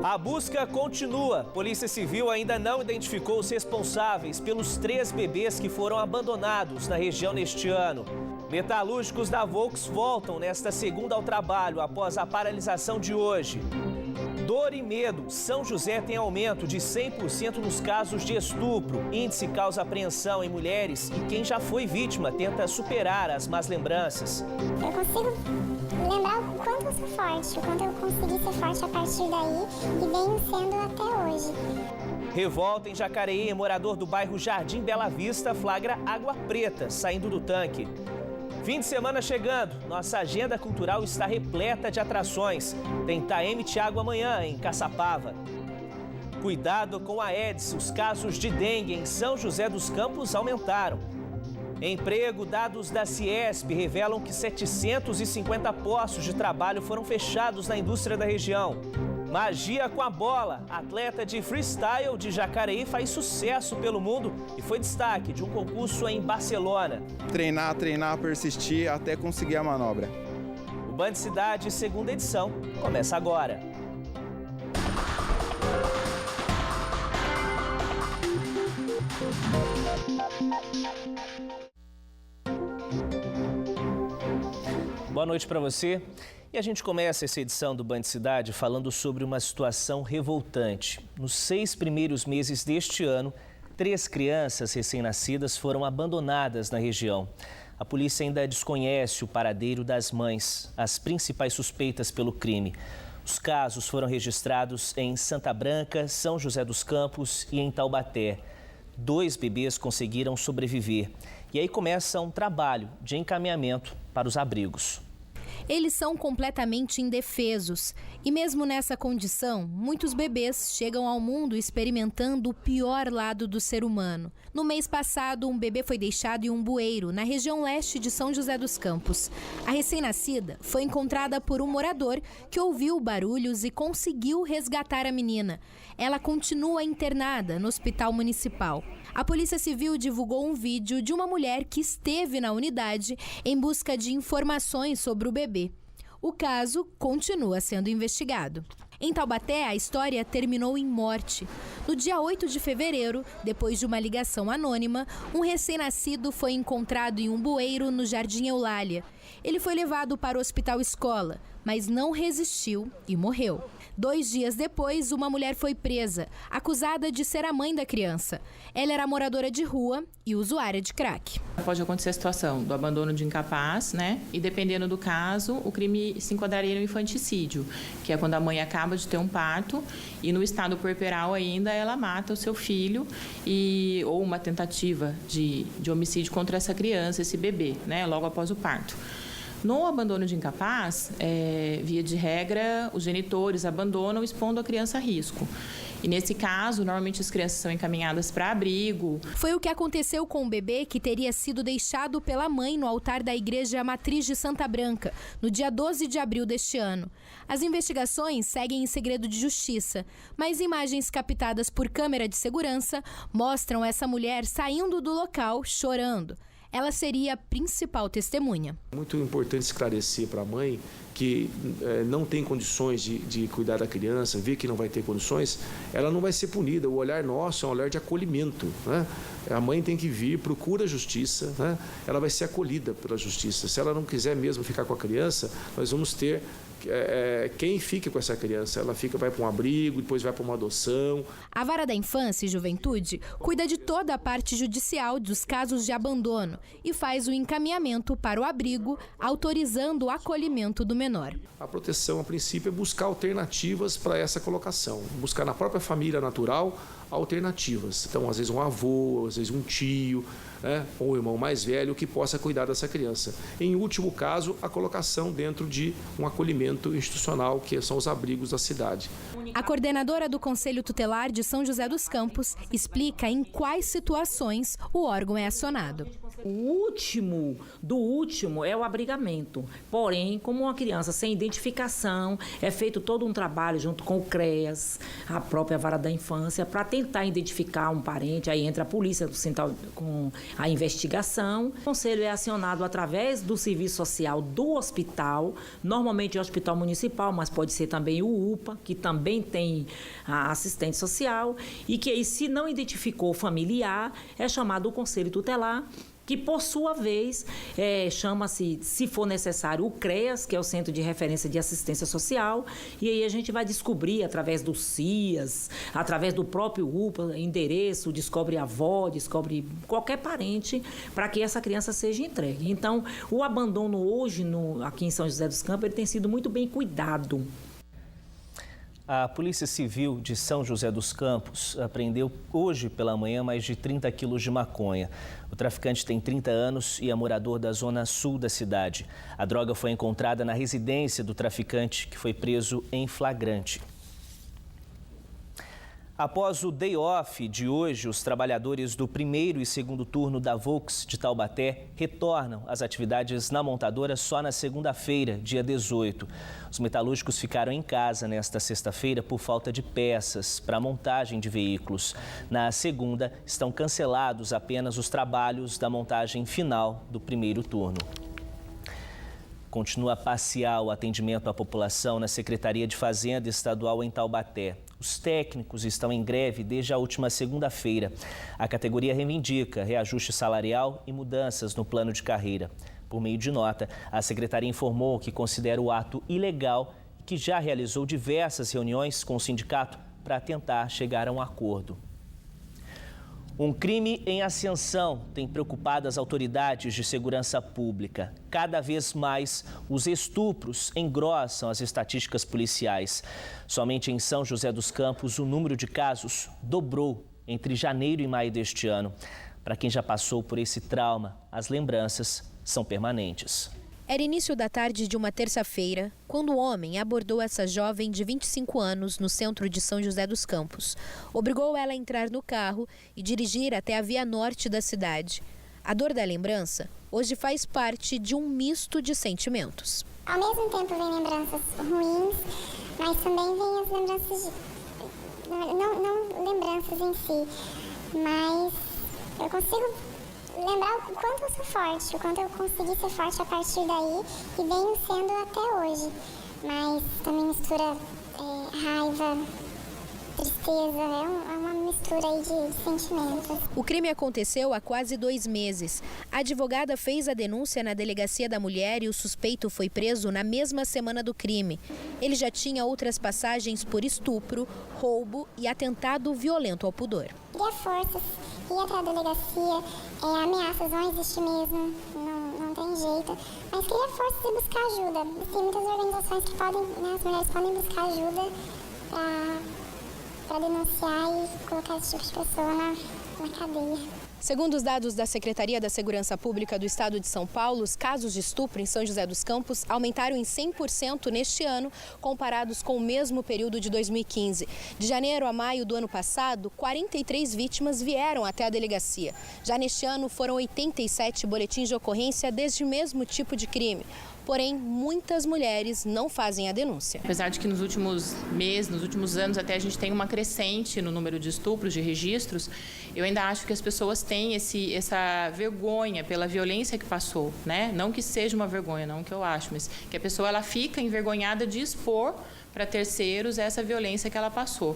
A busca continua. Polícia Civil ainda não identificou os responsáveis pelos 3 bebês que foram abandonados na região neste ano. Metalúrgicos da Volks voltam nesta segunda ao trabalho após a paralisação de hoje. Dor e medo. São José tem aumento de 100% nos casos de estupro. Índice causa apreensão em mulheres e quem já foi vítima tenta superar as más lembranças. Eu consigo lembrar o quanto eu sou forte, o quanto eu consegui ser forte a partir daí e venho sendo até hoje. Revolta em Jacareí, morador do bairro Jardim Bela Vista flagra água preta saindo do tanque. Fim de semana chegando, nossa agenda cultural está repleta de atrações. Tem Taeme Thiago amanhã, em Caçapava. Cuidado com a Aedes, os casos de dengue em São José dos Campos aumentaram. Emprego, dados da Ciesp revelam que 750 postos de trabalho foram fechados na indústria da região. Magia com a bola. Atleta de freestyle de Jacareí faz sucesso pelo mundo e foi destaque de um concurso em Barcelona. Treinar, persistir até conseguir a manobra. O Band Cidade, segunda edição, começa agora. Boa noite para você. E a gente começa essa edição do Band Cidade falando sobre uma situação revoltante. Nos 6 primeiros meses deste ano, 3 crianças recém-nascidas foram abandonadas na região. A polícia ainda desconhece o paradeiro das mães, as principais suspeitas pelo crime. Os casos foram registrados em Santa Branca, São José dos Campos e em Taubaté. 2 bebês conseguiram sobreviver. E aí começa um trabalho de encaminhamento para os abrigos. Eles são completamente indefesos e mesmo nessa condição, muitos bebês chegam ao mundo experimentando o pior lado do ser humano. No mês passado, um bebê foi deixado em um bueiro, na região leste de São José dos Campos. A recém-nascida foi encontrada por um morador que ouviu barulhos e conseguiu resgatar a menina. Ela continua internada no hospital municipal. A Polícia Civil divulgou um vídeo de uma mulher que esteve na unidade em busca de informações sobre o bebê. O caso continua sendo investigado. Em Taubaté, a história terminou em morte. No dia 8 de fevereiro, depois de uma ligação anônima, um recém-nascido foi encontrado em um bueiro no Jardim Eulália. Ele foi levado para o Hospital Escola, mas não resistiu e morreu. 2 dias depois, uma mulher foi presa, acusada de ser a mãe da criança. Ela era moradora de rua e usuária de crack. Pode acontecer a situação do abandono de incapaz, né? E dependendo do caso, o crime se enquadraria no infanticídio, que é quando a mãe acaba de ter um parto e no estado puerperal ainda ela mata o seu filho ou uma tentativa de homicídio contra essa criança, esse bebê, né? Logo após o parto. No abandono de incapaz, via de regra, os genitores abandonam expondo a criança a risco. E nesse caso, normalmente as crianças são encaminhadas para abrigo. Foi o que aconteceu com o bebê que teria sido deixado pela mãe no altar da Igreja Matriz de Santa Branca, no dia 12 de abril deste ano. As investigações seguem em segredo de justiça, mas imagens captadas por câmera de segurança mostram essa mulher saindo do local chorando. Ela seria a principal testemunha. Muito importante esclarecer para a mãe que não tem condições de cuidar da criança, vê que não vai ter condições, ela não vai ser punida. O olhar nosso é um olhar de acolhimento, né? A mãe tem que vir, procura a justiça, né? Ela vai ser acolhida pela justiça. Se ela não quiser mesmo ficar com a criança, nós vamos ter quem fica com essa criança. Ela vai para um abrigo, depois vai para uma adoção. A Vara da Infância e Juventude cuida de toda a parte judicial dos casos de abandono e faz o encaminhamento para o abrigo, autorizando o acolhimento do menor. A proteção, a princípio, é buscar alternativas para essa colocação. Buscar na própria família natural alternativas. Então, às vezes um avô, às vezes um tio, né, ou um irmão mais velho que possa cuidar dessa criança. Em último caso, a colocação dentro de um acolhimento institucional, que são os abrigos da cidade. A coordenadora do Conselho Tutelar de São José dos Campos explica em quais situações o órgão é acionado. O último do último é o abrigamento. Porém, como uma criança sem identificação, é feito todo um trabalho junto com o CREAS, a própria Vara da Infância, para tentar identificar um parente. Aí entra a polícia com a investigação. O conselho é acionado através do serviço social do hospital, normalmente é o hospital municipal, mas pode ser também o UPA, que também tem a assistente social, e que aí, se não identificou o familiar, é chamado o conselho tutelar, que, por sua vez, chama-se, se for necessário, o CREAS, que é o Centro de Referência de Assistência Social, e aí a gente vai descobrir, através do CIAS, através do próprio UPA, endereço, descobre a avó, descobre qualquer parente, para que essa criança seja entregue. Então, o abandono hoje, aqui em São José dos Campos, ele tem sido muito bem cuidado. A Polícia Civil de São José dos Campos apreendeu hoje pela manhã mais de 30 quilos de maconha. O traficante tem 30 anos e é morador da zona sul da cidade. A droga foi encontrada na residência do traficante, que foi preso em flagrante. Após o day off de hoje, os trabalhadores do primeiro e segundo turno da Volks de Taubaté retornam às atividades na montadora só na segunda-feira, dia 18. Os metalúrgicos ficaram em casa nesta sexta-feira por falta de peças para a montagem de veículos. Na segunda, estão cancelados apenas os trabalhos da montagem final do primeiro turno. Continua parcial o atendimento à população na Secretaria de Fazenda Estadual em Taubaté. Os técnicos estão em greve desde a última segunda-feira. A categoria reivindica reajuste salarial e mudanças no plano de carreira. Por meio de nota, a secretaria informou que considera o ato ilegal e que já realizou diversas reuniões com o sindicato para tentar chegar a um acordo. Um crime em ascensão tem preocupado as autoridades de segurança pública. Cada vez mais, os estupros engrossam as estatísticas policiais. Somente em São José dos Campos, o número de casos dobrou entre janeiro e maio deste ano. Para quem já passou por esse trauma, as lembranças são permanentes. Era início da tarde de uma terça-feira, quando o homem abordou essa jovem de 25 anos no centro de São José dos Campos. Obrigou ela a entrar no carro e dirigir até a via norte da cidade. A dor da lembrança hoje faz parte de um misto de sentimentos. Ao mesmo tempo vem lembranças ruins, mas também vem as lembranças não lembranças em si, mas eu consigo lembrar o quanto eu sou forte, o quanto eu consegui ser forte a partir daí e venho sendo até hoje. Mas também mistura raiva, tristeza, é uma mistura aí de sentimentos. O crime aconteceu há quase 2 meses. A advogada fez a denúncia na Delegacia da Mulher e o suspeito foi preso na mesma semana do crime. Ele já tinha outras passagens por estupro, roubo e atentado violento ao pudor. Queria forças, ir até a delegacia, ameaças vão existir mesmo, não tem jeito. Mas queria forças e buscar ajuda. Tem muitas organizações que podem, as mulheres podem buscar ajuda para denunciar e colocar esse tipo de pessoa na cadeia. Segundo os dados da Secretaria da Segurança Pública do Estado de São Paulo, os casos de estupro em São José dos Campos aumentaram em 100% neste ano, comparados com o mesmo período de 2015. De janeiro a maio do ano passado, 43 vítimas vieram até a delegacia. Já neste ano, foram 87 boletins de ocorrência deste mesmo tipo de crime. Porém, muitas mulheres não fazem a denúncia. Apesar de que nos últimos meses, nos últimos anos, até a gente tem uma crescente no número de estupros, de registros, eu ainda acho que as pessoas têm essa vergonha pela violência que passou, né? Não que seja uma vergonha, não que eu acho, mas que a pessoa ela fica envergonhada de expor para terceiros essa violência que ela passou.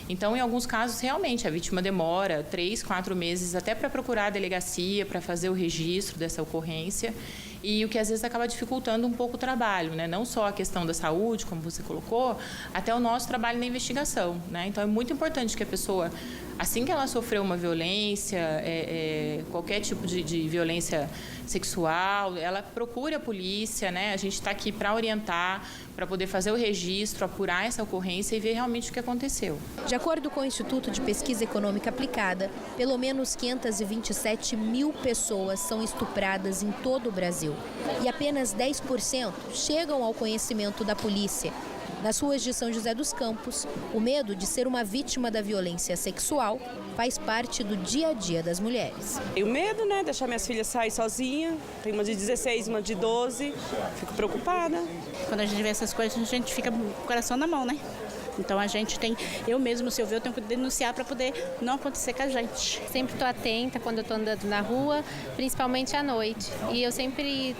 Então, em alguns casos, realmente, a vítima demora 3, 4 meses até para procurar a delegacia, para fazer o registro dessa ocorrência, e o que às vezes acaba dificultando um pouco o trabalho, né? Não só a questão da saúde, como você colocou, até o nosso trabalho na investigação, né? Então, é muito importante que a pessoa, assim que ela sofreu uma violência, qualquer tipo de violência sexual, ela procure a polícia, né? A gente está aqui para orientar, para poder fazer o registro, apurar essa ocorrência e ver realmente o que aconteceu. De acordo com o Instituto de Pesquisa Econômica Aplicada, pelo menos 527 mil pessoas são estupradas em todo o Brasil. E apenas 10% chegam ao conhecimento da polícia. Nas ruas de São José dos Campos, o medo de ser uma vítima da violência sexual faz parte do dia a dia das mulheres. Tenho medo, né? Deixar minhas filhas sair sozinhas. Tem uma de 16, uma de 12. Fico preocupada. Quando a gente vê essas coisas, a gente fica com o coração na mão, né? Então eu mesmo, se eu ver, eu tenho que denunciar para poder não acontecer com a gente. Sempre estou atenta quando eu estou andando na rua, principalmente à noite. E eu sempre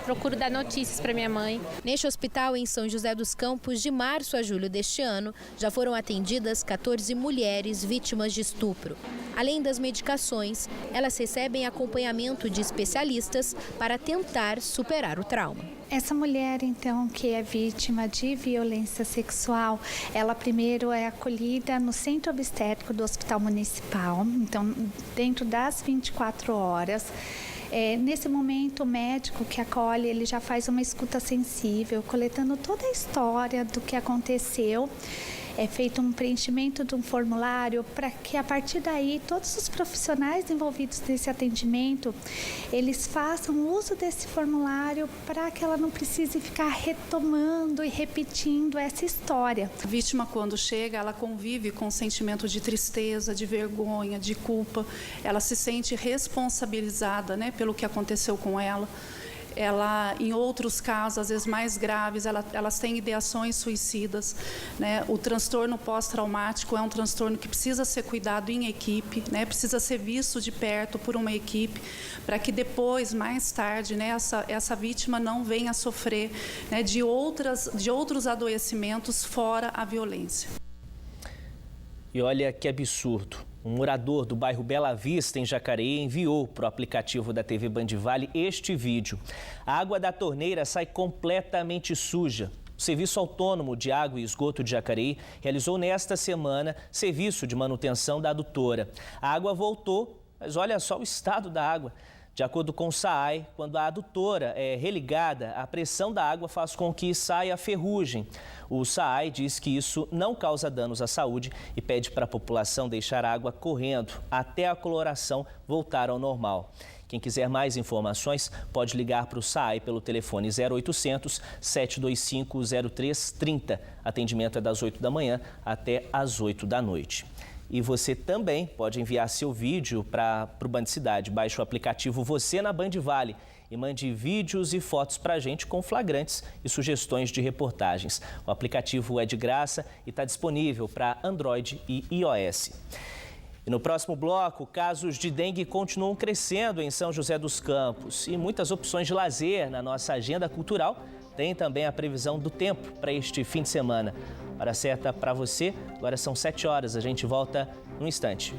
procuro dar notícias para minha mãe. Neste hospital em São José dos Campos, de março a julho deste ano, já foram atendidas 14 mulheres vítimas de estupro. Além das medicações, elas recebem acompanhamento de especialistas para tentar superar o trauma. Essa mulher, então, que é vítima de violência sexual, ela primeiro é acolhida no centro obstétrico do Hospital Municipal, então, dentro das 24 horas. Nesse momento, o médico que acolhe, ele já faz uma escuta sensível, coletando toda a história do que aconteceu. É feito um preenchimento de um formulário para que, a partir daí, todos os profissionais envolvidos nesse atendimento, eles façam uso desse formulário para que ela não precise ficar retomando e repetindo essa história. A vítima, quando chega, ela convive com um sentimento de tristeza, de vergonha, de culpa. Ela se sente responsabilizada, né, pelo que aconteceu com ela. Ela, em outros casos, às vezes mais graves, elas têm ideações suicidas, né? O transtorno pós-traumático é um transtorno que precisa ser cuidado em equipe, né? Precisa ser visto de perto por uma equipe, para que depois, mais tarde, né, essa vítima não venha a sofrer, né, de outros adoecimentos fora a violência. E olha que absurdo. Um morador do bairro Bela Vista, em Jacareí, enviou para o aplicativo da TV Bandivale este vídeo. A água da torneira sai completamente suja. O Serviço Autônomo de Água e Esgoto de Jacareí realizou nesta semana serviço de manutenção da adutora. A água voltou, mas olha só o estado da água. De acordo com o SAAI, quando a adutora é religada, a pressão da água faz com que saia ferrugem. O SAAI diz que isso não causa danos à saúde e pede para a população deixar a água correndo até a coloração voltar ao normal. Quem quiser mais informações pode ligar para o SAAI pelo telefone 0800 725 0330. Atendimento é das 8 da manhã até às 8 da noite. E você também pode enviar seu vídeo para o Band Cidade. Baixe o aplicativo Você na Bandivale e mande vídeos e fotos para a gente com flagrantes e sugestões de reportagens. O aplicativo é de graça e está disponível para Android e iOS. E no próximo bloco, casos de dengue continuam crescendo em São José dos Campos e muitas opções de lazer na nossa agenda cultural. Tem também a previsão do tempo para este fim de semana. Hora certa para você, agora são 7 horas, a gente volta num instante.